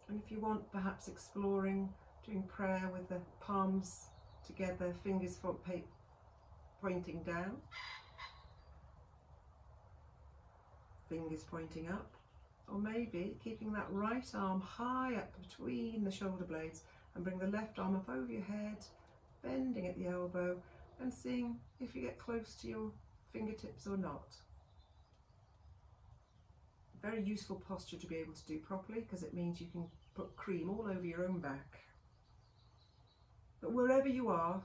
And if you want, perhaps exploring doing prayer with the palms together, fingers pointing down, fingers pointing up, or maybe keeping that right arm high up between the shoulder blades and bring the left arm up over your head, bending at the elbow and seeing if you get close to your fingertips or not. Very useful posture to be able to do properly because it means you can put cream all over your own back. But wherever you are,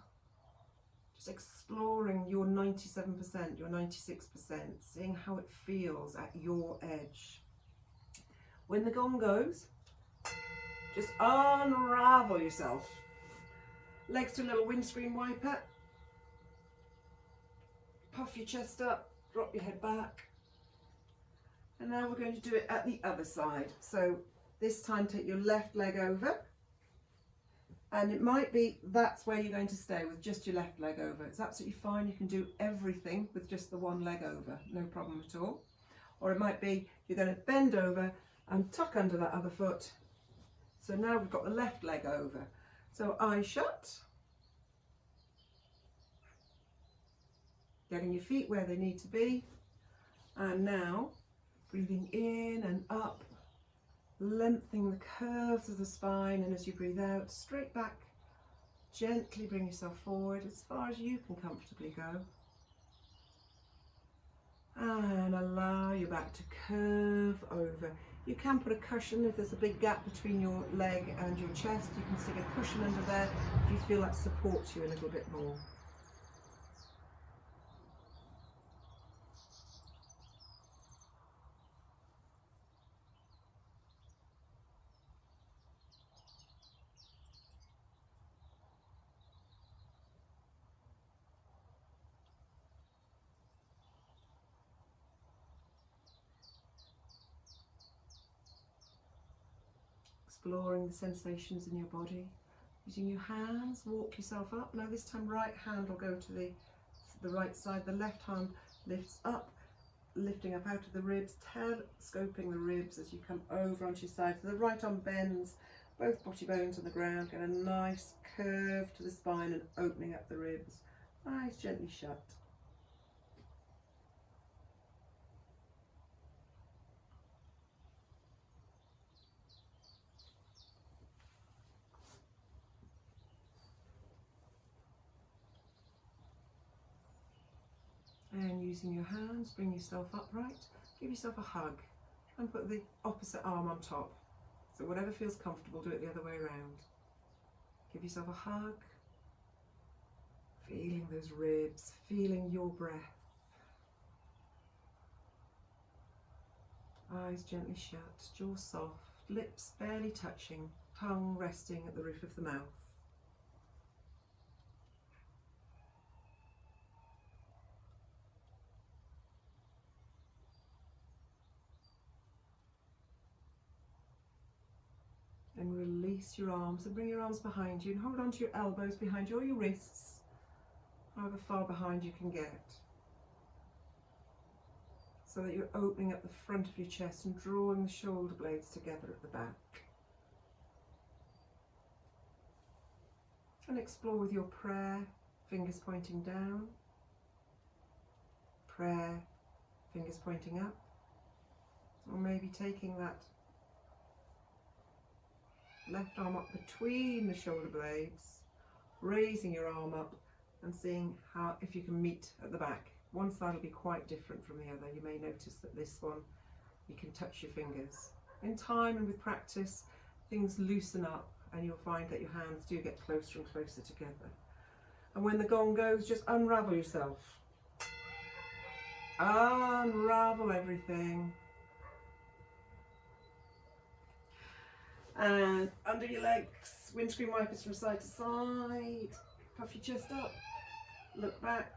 just exploring your 97%, your 96%, seeing how it feels at your edge. When the gong goes, just unravel yourself. Legs to a little windscreen wiper. Puff your chest up, drop your head back. And now we're going to do it at the other side. So this time take your left leg over. And it might be that's where you're going to stay with just your left leg over. It's absolutely fine. You can do everything with just the one leg over. No problem at all. Or it might be you're going to bend over and tuck under that other foot. So now we've got the left leg over. So eyes shut. Getting your feet where they need to be. And now breathing in and up. Lengthening the curves of the spine, and as you breathe out, straight back, gently bring yourself forward as far as you can comfortably go. And allow your back to curve over. You can put a cushion if there's a big gap between your leg and your chest. You can stick a cushion under there if you feel that supports you a little bit more. Exploring the sensations in your body. Using your hands, walk yourself up. Now this time right hand will go to the right side. The left hand lifts up, lifting up out of the ribs, telescoping the ribs as you come over onto your side. So the right arm bends, both body bones on the ground. Get a nice curve to the spine and opening up the ribs. Eyes gently shut. Releasing your hands, bring yourself upright, give yourself a hug and put the opposite arm on top. So whatever feels comfortable, do it the other way around. Give yourself a hug, feeling those ribs, feeling your breath. Eyes gently shut, jaw soft, lips barely touching, tongue resting at the roof of the mouth. And release your arms and bring your arms behind you and hold on to your elbows behind you or your wrists, however far behind you can get, so that you're opening up the front of your chest and drawing the shoulder blades together at the back. And explore with your prayer, fingers pointing down, prayer, fingers pointing up, or maybe taking that left arm up between the shoulder blades, raising your arm up and seeing how, if you can meet at the back. One side will be quite different from the other. You may notice that this one, you can touch your fingers. In time and with practice, things loosen up and you'll find that your hands do get closer and closer together. And when the gong goes, just unravel yourself. Unravel everything. And under your legs, windscreen wipers from side to side, puff your chest up, look back.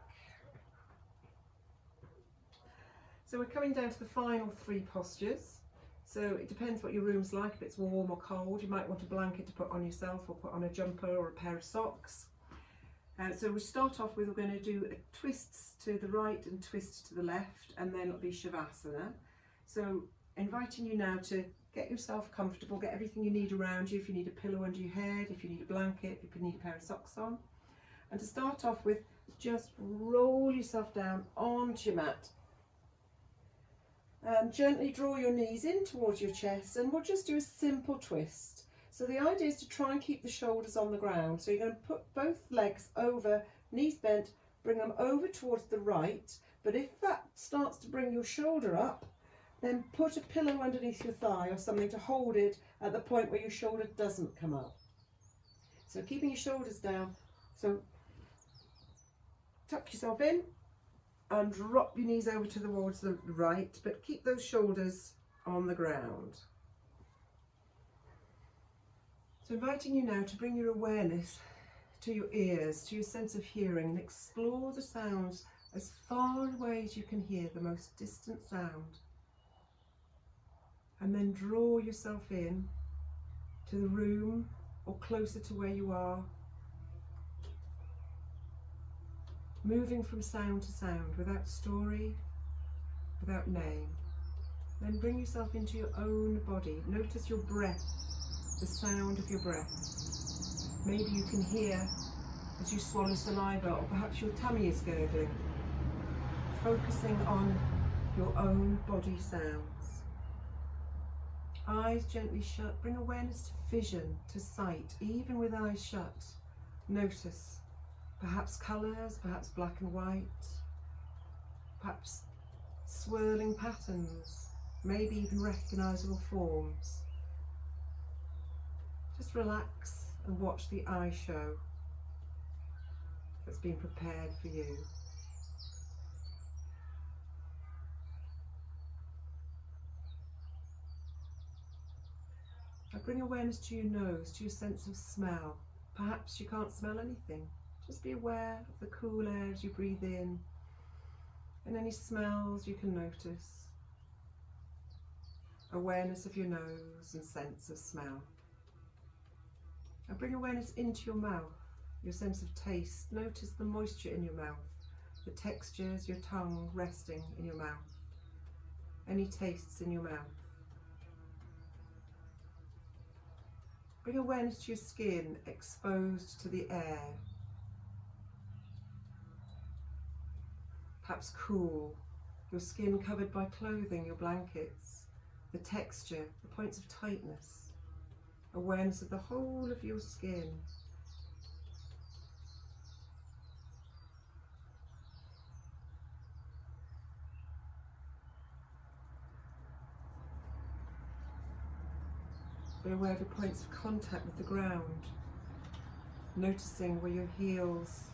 So we're coming down to the final 3 postures. So it depends what your room's like, if it's warm or cold. You might want a blanket to put on yourself or put on a jumper or a pair of socks. So we'll start off with, we're going to do a twists to the right and twists to the left, and then it'll be Shavasana. So inviting you now to get yourself comfortable, get everything you need around you, if you need a pillow under your head, if you need a blanket, if you need a pair of socks on. And to start off with, just roll yourself down onto your mat. And gently draw your knees in towards your chest, and we'll just do a simple twist. So the idea is to try and keep the shoulders on the ground. So you're going to put both legs over, knees bent, bring them over towards the right. But if that starts to bring your shoulder up, then put a pillow underneath your thigh or something to hold it at the point where your shoulder doesn't come up. So keeping your shoulders down. So tuck yourself in and drop your knees over towards the right, but keep those shoulders on the ground. So inviting you now to bring your awareness to your ears, to your sense of hearing, and explore the sounds as far away as you can hear, the most distant sound. And then draw yourself in to the room or closer to where you are, moving from sound to sound, without story, without name. Then bring yourself into your own body. Notice your breath, the sound of your breath. Maybe you can hear as you swallow saliva, or perhaps your tummy is gurgling. Focusing on your own body sounds. Eyes gently shut. Bring awareness to vision, to sight, even with eyes shut. Notice perhaps colours, perhaps black and white, perhaps swirling patterns, maybe even recognisable forms. Just relax and watch the eye show that's been prepared for you. Now bring awareness to your nose, to your sense of smell. Perhaps you can't smell anything. Just be aware of the cool air as you breathe in, and any smells you can notice. Awareness of your nose and sense of smell. And bring awareness into your mouth, your sense of taste. Notice the moisture in your mouth, the textures, your tongue resting in your mouth. Any tastes in your mouth. Bring awareness to your skin, exposed to the air. Perhaps cool, your skin covered by clothing, your blankets, the texture, the points of tightness, awareness of the whole of your skin. Be aware of your points of contact with the ground, noticing where your heels,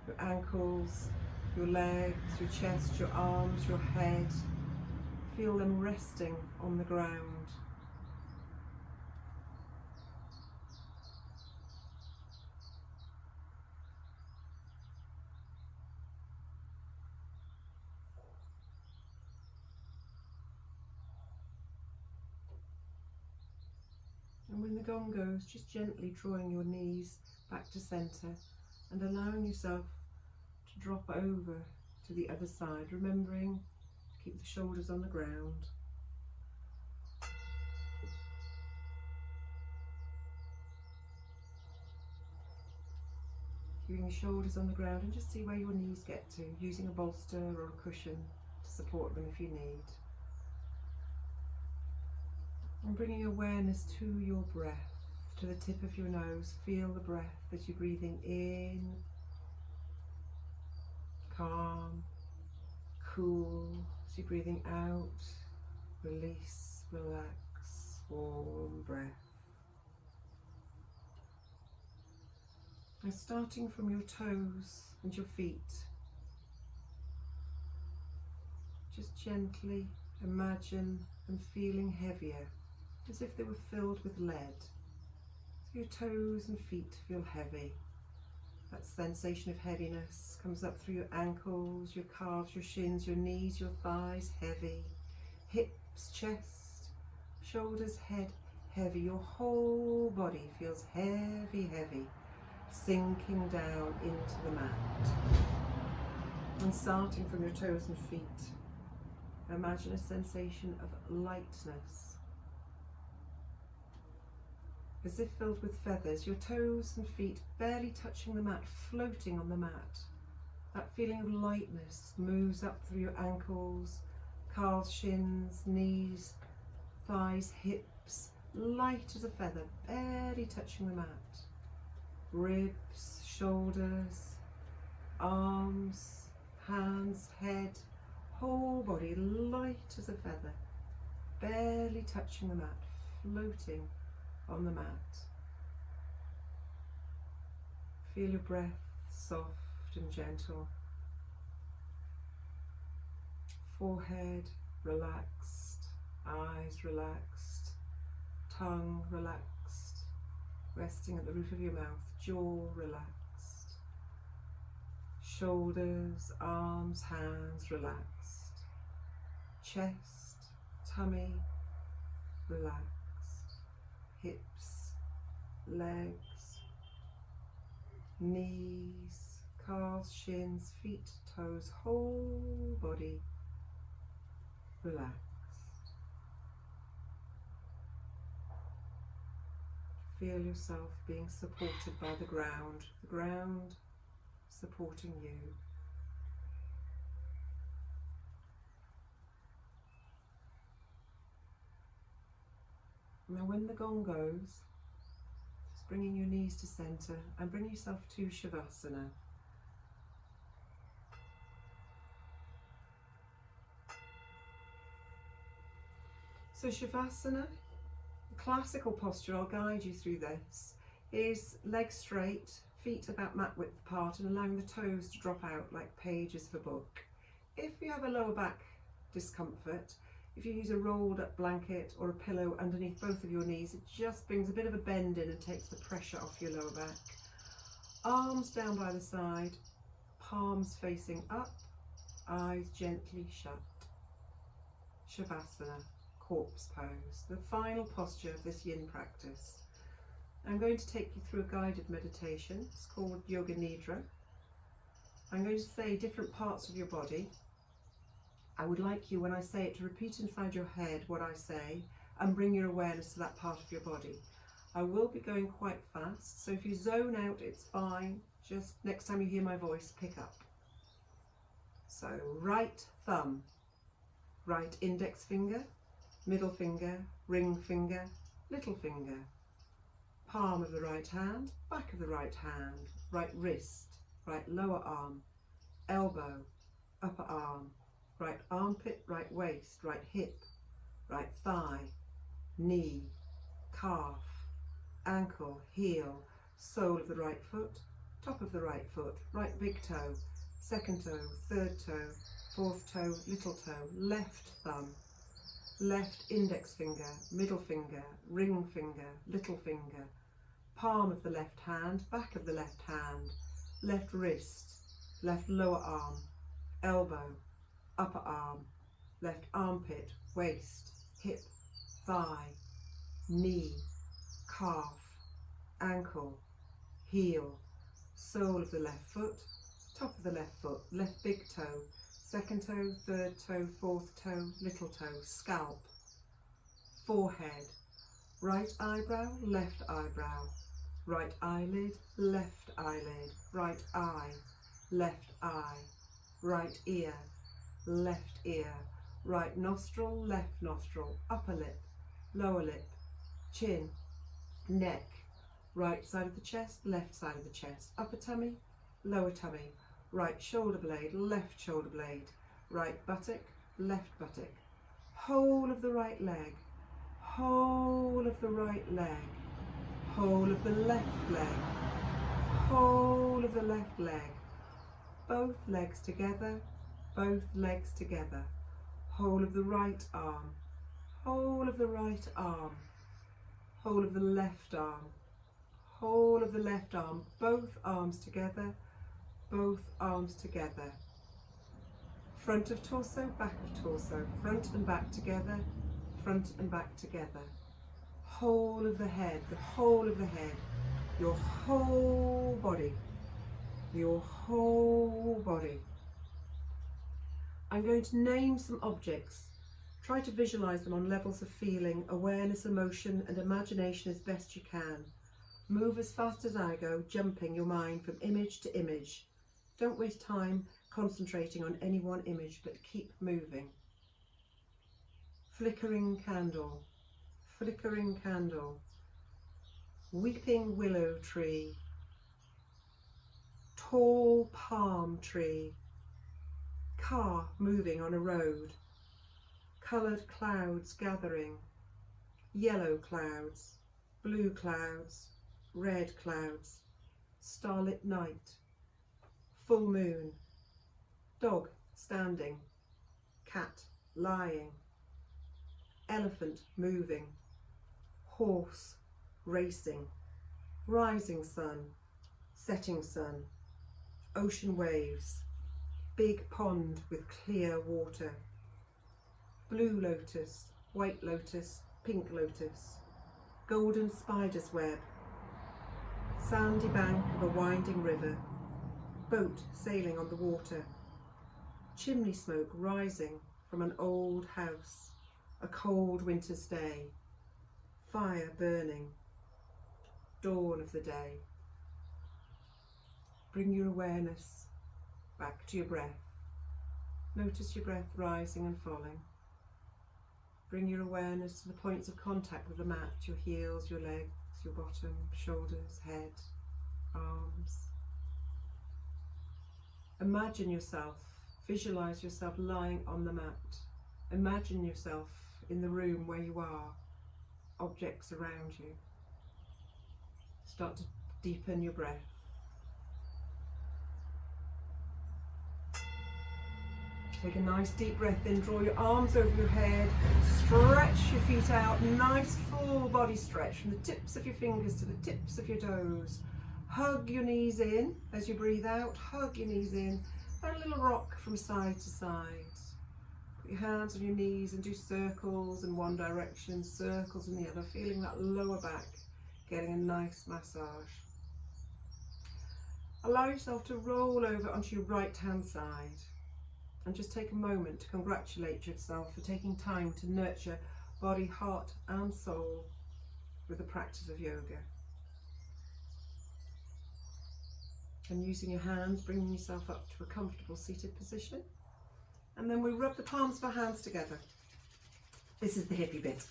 your ankles, your legs, your chest, your arms, your head, feel them resting on the ground. And when the gong goes, just gently drawing your knees back to centre and allowing yourself to drop over to the other side, remembering to keep the shoulders on the ground. Keeping the shoulders on the ground, and just see where your knees get to, using a bolster or a cushion to support them if you need. And bringing awareness to your breath, to the tip of your nose. Feel the breath as you're breathing in, calm, cool. As you're breathing out, release, relax, warm breath. And starting from your toes and your feet, just gently imagine them feeling heavier, as if they were filled with lead. So your toes and feet feel heavy. That sensation of heaviness comes up through your ankles, your calves, your shins, your knees, your thighs, heavy. Hips, chest, shoulders, head, heavy. Your whole body feels heavy, heavy, sinking down into the mat. And starting from your toes and feet, imagine a sensation of lightness, as if filled with feathers, your toes and feet barely touching the mat, floating on the mat. That feeling of lightness moves up through your ankles, calves, shins, knees, thighs, hips, light as a feather, barely touching the mat. Ribs, shoulders, arms, hands, head, whole body light as a feather, barely touching the mat, floating on the mat. Feel your breath soft and gentle. Forehead relaxed, eyes relaxed, tongue relaxed, resting at the roof of your mouth, jaw relaxed, shoulders, arms, hands relaxed, chest, tummy relaxed, hips, legs, knees, calves, shins, feet, toes, whole body relaxed. Feel yourself being supported by the ground supporting you. Now when the gong goes, just bringing your knees to centre and bring yourself to Shavasana. So Shavasana, the classical posture, I'll guide you through this, is legs straight, feet about mat width apart, and allowing the toes to drop out like pages of a book. If you have a lower back discomfort, if you use a rolled up blanket or a pillow underneath both of your knees, it just brings a bit of a bend in and takes the pressure off your lower back. Arms down by the side, palms facing up, eyes gently shut. Shavasana, corpse pose, the final posture of this yin practice. I'm going to take you through a guided meditation. It's called Yoga Nidra. I'm going to say different parts of your body. I would like you, when I say it, to repeat inside your head what I say and bring your awareness to that part of your body. I will be going quite fast, so if you zone out, it's fine. Just next time you hear my voice, pick up. So right thumb, right index finger, middle finger, ring finger, little finger, palm of the right hand, back of the right hand, right wrist, right lower arm, elbow, upper arm, right armpit, right waist, right hip, right thigh, knee, calf, ankle, heel, sole of the right foot, top of the right foot, right big toe, second toe, third toe, fourth toe, little toe, left thumb, left index finger, middle finger, ring finger, little finger, palm of the left hand, back of the left hand, left wrist, left lower arm, elbow, upper arm, left armpit, waist, hip, thigh, knee, calf, ankle, heel, sole of the left foot, top of the left foot, left big toe, second toe, third toe, fourth toe, little toe, scalp, forehead, right eyebrow, left eyebrow, right eyelid, left eyelid, right eye, left eye, right ear, left ear, right nostril, left nostril, upper lip, lower lip, chin, neck, right side of the chest, left side of the chest, upper tummy, lower tummy, right shoulder blade, left shoulder blade, right buttock, left buttock, whole of the right leg, whole of the right leg, whole of the left leg, whole of the left leg, both legs together, both legs together, whole of the right arm, whole of the right arm, whole of the left arm, whole of the left arm, both arms together, both arms together, front of torso, back of torso, front and back together, front and back together, whole of the head, the whole of the head, your whole body, your whole body. I'm going to name some objects. Try to visualize them on levels of feeling, awareness, emotion and imagination as best you can. Move as fast as I go, jumping your mind from image to image. Don't waste time concentrating on any one image, but keep moving. Flickering candle, flickering candle, weeping willow tree, tall palm tree, car moving on a road, coloured clouds gathering, yellow clouds, blue clouds, red clouds, starlit night, full moon, dog standing, cat lying, elephant moving, horse racing, rising sun, setting sun, ocean waves, big pond with clear water, blue lotus, white lotus, pink lotus, golden spider's web, sandy bank of a winding river, boat sailing on the water, chimney smoke rising from an old house, a cold winter's day, fire burning, dawn of the day. Bring your awareness back to your breath. Notice your breath rising and falling. Bring your awareness to the points of contact with the mat, your heels, your legs, your bottom, shoulders, head, arms. Imagine yourself, visualize yourself lying on the mat. Imagine yourself in the room where you are, objects around you. Start to deepen your breath. Take a nice deep breath in, draw your arms over your head, stretch your feet out, nice full body stretch from the tips of your fingers to the tips of your toes. Hug your knees in as you breathe out, hug your knees in, and a little rock from side to side. Put your hands on your knees and do circles in one direction, circles in the other, feeling that lower back, getting a nice massage. Allow yourself to roll over onto your right hand side. And just take a moment to congratulate yourself for taking time to nurture body, heart and soul with the practice of yoga. And using your hands, bringing yourself up to a comfortable seated position. And then we rub the palms of our hands together. This is the hippie bit.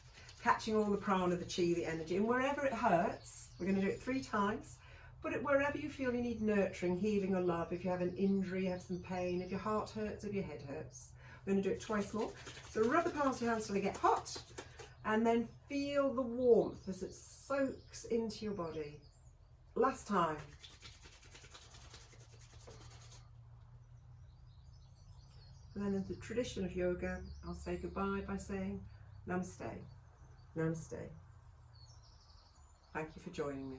Catching all the prana, the chi, the energy. And wherever it hurts, we're going to do it 3 times. Put it wherever you feel you need nurturing, healing or love. If you have an injury, you have some pain, if your heart hurts, if your head hurts. We're going to do it twice more. So rub the palms of your hands till they get hot And then feel the warmth as it soaks into your body. Last time. And then in the tradition of yoga, I'll say goodbye by saying Namaste. Namaste. Thank you for joining me.